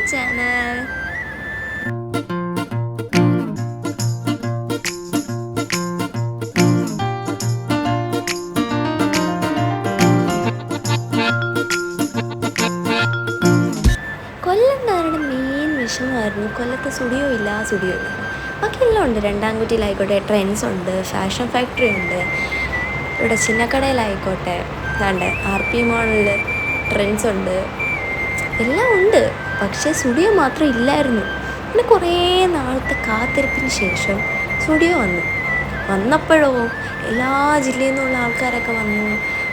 Channel. കൊല്ലംകാരുടെ main വിഷമമായിരുന്നു കൊല്ലത്ത് studio ഇല്ല. ബാക്കിയെല്ലാം ഉണ്ട്. രണ്ടാംകുറ്റിയിലായിക്കോട്ടെ ട്രെൻഡ്സ് ഉണ്ട്, ഫാഷൻ ഫാക്ടറി ഉണ്ട്, ഇവിടെ ചിന്നക്കടയിലായിക്കോട്ടെ അതാണ്ട് RP മോളിൽ ട്രെൻഡ്സ് ഉണ്ട്, എല്ലാം ഉണ്ട്. പക്ഷേ സ്റ്റുഡിയോ മാത്രം ഇല്ലായിരുന്നു. പിന്നെ കുറേ നാളത്തെ കാത്തിരിപ്പിന് ശേഷം സ്റ്റുഡിയോ വന്നപ്പോഴോ എല്ലാ ജില്ലയിൽ നിന്നുള്ള ആൾക്കാരൊക്കെ വന്നു,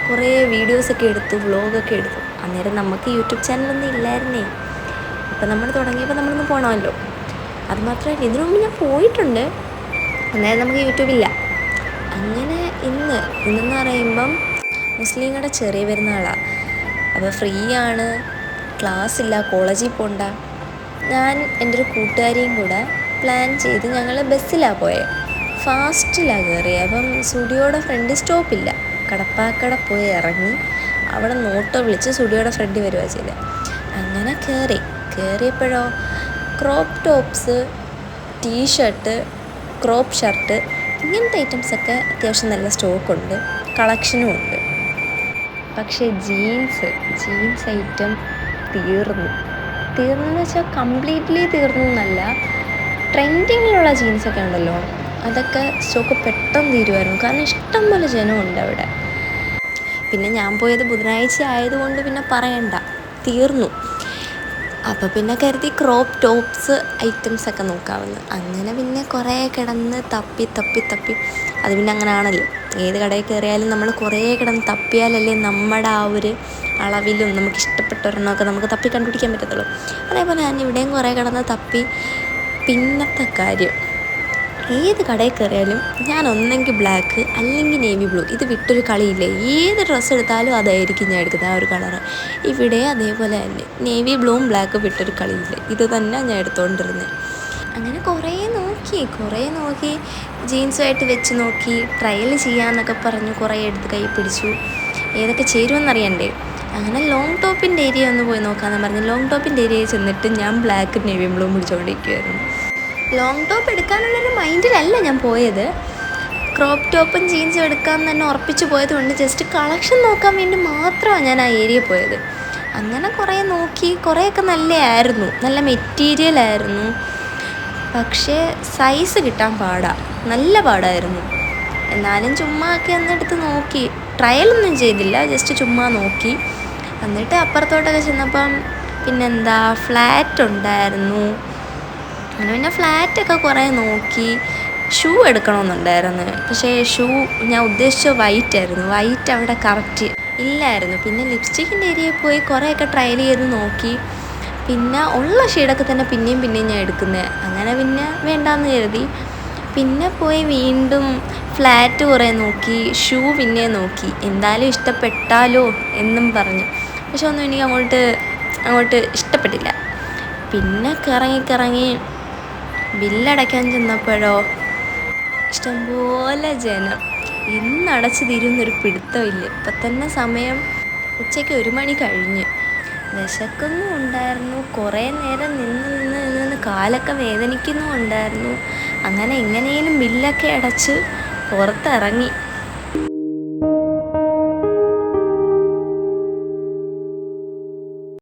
കുറേ വീഡിയോസൊക്കെ എടുത്തു, വ്ളോഗൊക്കെ എടുത്തു. അന്നേരം നമുക്ക് യൂട്യൂബ് ചാനലൊന്നും ഇല്ലായിരുന്നേ. ഇപ്പം നമ്മൾ തുടങ്ങിയപ്പോൾ നമ്മളൊന്ന് പോകണമല്ലോ. അതുമാത്രമല്ല, ഇതിനു മുമ്പ് ഞാൻ പോയിട്ടുണ്ട്, അന്നേരം നമുക്ക് യൂട്യൂബില്ല. അങ്ങനെ ഇന്നെന്ന് പറയുമ്പം മുസ്ലിങ്ങളുടെ ചെറിയ പെരുന്നാളാണ്. അപ്പോൾ ഫ്രീ ആണ്, ക്ലാസ് ഇല്ല, കോളേജിൽ പോകണ്ട. ഞാൻ എൻ്റെ ഒരു കൂട്ടുകാരിയും കൂടെ പ്ലാൻ ചെയ്ത് ഞങ്ങൾ ബസ്സിലാണ് പോയത്. ഫാസ്റ്റിലാണ് കയറിയത്. അപ്പം സ്റ്റുഡിയോയുടെ ഫ്രണ്ട് സ്റ്റോപ്പില്ല, കടപ്പാക്കട പോയി ഇറങ്ങി അവിടെ നോട്ടോ വിളിച്ച് സ്റ്റുഡിയോയുടെ ഫ്രണ്ടിൽ വരിക ചെയ്തത്. അങ്ങനെ കയറിയപ്പോഴോ crop tops, T shirt, crop shirt, ഇങ്ങനത്തെ ഐറ്റംസൊക്കെ അത്യാവശ്യം നല്ല സ്റ്റോക്കുണ്ട്, കളക്ഷനും ഉണ്ട്. പക്ഷേ ജീൻസ് ഐറ്റം തീർന്നെന്ന് വെച്ചാൽ കംപ്ലീറ്റ്ലി തീർന്നു എന്നല്ല. ട്രെൻഡിങ്ങിലുള്ള ജീൻസൊക്കെ ഉണ്ടല്ലോ, അതൊക്കെ സ്റ്റോക്ക് പെട്ടെന്ന് തീരുമായിരുന്നു. കാരണം ഇഷ്ടം പോലെ ജനമുണ്ട് അവിടെ. പിന്നെ ഞാൻ പോയത് ബുധനാഴ്ച ആയതുകൊണ്ട് പിന്നെ പറയണ്ട, തീർന്നു. അപ്പോൾ പിന്നെ കരുതി ക്രോപ്പ് ടോപ്സ് ഐറ്റംസൊക്കെ നോക്കാമെന്ന്. അങ്ങനെ പിന്നെ കുറേ കിടന്ന് തപ്പി അത് പിന്നെ അങ്ങനെ ആണല്ലോ, ഏത് കടയിൽ കയറിയാലും നമ്മൾ കുറേ കിടന്ന് തപ്പിയാലല്ലേ നമ്മുടെ ആ ഒരു അളവിലും നമുക്ക് ഇഷ്ടപ്പെട്ട ഒരെണ്ണമൊക്കെ നമുക്ക് തപ്പി കണ്ടുപിടിക്കാൻ പറ്റത്തുള്ളൂ. അതേപോലെ ഞാൻ ഇവിടെയും കുറേ കിടന്ന് തപ്പി. പിന്നത്തെ കാര്യം, ഏത് കടയിൽ കയറിയാലും ഞാൻ ഒന്നെങ്കിൽ ബ്ലാക്ക് അല്ലെങ്കിൽ നേവി ബ്ലൂ, ഇത് വിട്ടൊരു കളിയില്ലേ. ഏത് ഡ്രസ്സ് എടുത്താലും അതായിരിക്കും ഞാൻ എടുക്കുന്നത്, ആ ഒരു കളറ്. ഇവിടെ അതേപോലെ തന്നെ നേവി ബ്ലൂവും ബ്ലാക്കും വിട്ടൊരു കളിയില്ല, ഇത് തന്നെ ഞാൻ എടുത്തുകൊണ്ടിരുന്നത്. അങ്ങനെ കുറേ നോക്കി ജീൻസുമായിട്ട് വെച്ച് നോക്കി, ട്രയൽ ചെയ്യാമെന്നൊക്കെ പറഞ്ഞു കുറേ എടുത്ത് കൈ പിടിച്ചു. ഏതൊക്കെ ചേരുമെന്നറിയണ്ടേ. അങ്ങനെ ലോങ് ടോപ്പിൻ്റെ ഏരിയ ഒന്ന് പോയി നോക്കാമെന്ന് പറഞ്ഞു. ലോങ് ടോപ്പിൻ്റെ ഏരിയയിൽ ചെന്നിട്ട് ഞാൻ ബ്ലാക്കും നേവി ബ്ലൂവും പിടിച്ചുകൊണ്ടിരിക്കുമായിരുന്നു. ലോങ് ടോപ്പ് എടുക്കാനുള്ളൊരു മൈൻഡിലല്ല ഞാൻ പോയത്, ക്രോപ്പ് ടോപ്പും ജീൻസും എടുക്കാമെന്ന് തന്നെ ഉറപ്പിച്ച് പോയത് കൊണ്ട് ജസ്റ്റ് കളക്ഷൻ നോക്കാൻ വേണ്ടി മാത്രമാണ് ഞാൻ ആ ഏരിയ പോയത്. അങ്ങനെ കുറേ നോക്കി, കുറേയൊക്കെ നല്ലതായിരുന്നു, നല്ല മെറ്റീരിയലായിരുന്നു. പക്ഷേ സൈസ് കിട്ടാൻ നല്ല പാടായിരുന്നു. എന്നാലും ചുമ്മാ ഒക്കെ അന്നെടുത്ത് നോക്കി, ട്രയലൊന്നും ചെയ്തില്ല, ജസ്റ്റ് ചുമ്മാ നോക്കി. എന്നിട്ട് അപ്പുറത്തോട്ടൊക്കെ ചെന്നപ്പം പിന്നെന്താ ഫ്ലാറ്റ് ഉണ്ടായിരുന്നു. അങ്ങനെ പിന്നെ ഫ്ലാറ്റൊക്കെ കുറേ നോക്കി. ഷൂ എടുക്കണമെന്നുണ്ടായിരുന്നു, പക്ഷേ ഷൂ ഞാൻ ഉദ്ദേശിച്ച വൈറ്റ് അവിടെ കറക്റ്റ് ഇല്ലായിരുന്നു. പിന്നെ ലിപ്സ്റ്റിക്കിൻ്റെ ഏരിയയിൽ പോയി കുറേയൊക്കെ ട്രയൽ ചെയ്ത് നോക്കി. പിന്നെ ഉള്ള ഷെയ്ഡൊക്കെ തന്നെ പിന്നെയും ഞാൻ എടുക്കുന്നത്. അങ്ങനെ പിന്നെ വേണ്ടാന്ന് കരുതി. പിന്നെ പോയി വീണ്ടും ഫ്ലാറ്റ് കുറേ നോക്കി, ഷൂ പിന്നെ നോക്കി, എന്തായാലും ഇഷ്ടപ്പെട്ടാലോ എന്നും പറഞ്ഞു. പക്ഷെ ഒന്നും എനിക്ക് അങ്ങോട്ട് ഇഷ്ടപ്പെട്ടില്ല. പിന്നെ കറങ്ങി ബില്ലടയ്ക്കാൻ ചെന്നപ്പോഴോ ഇഷ്ടംപോലെ ജനം. എന്നടച്ച് തീരുന്നൊരു പിടുത്തമില്ല. ഇപ്പം തന്നെ സമയം ഉച്ചയ്ക്ക് 1 മണി കഴിഞ്ഞ്. വിശക്കൊന്നും ഉണ്ടായിരുന്നു, കുറേ നേരം നിന്ന് കാലൊക്കെ വേദനിക്കുന്നും ഉണ്ടായിരുന്നു. അങ്ങനെ എങ്ങനെയും ബില്ലൊക്കെ അടച്ച് പുറത്തിറങ്ങി.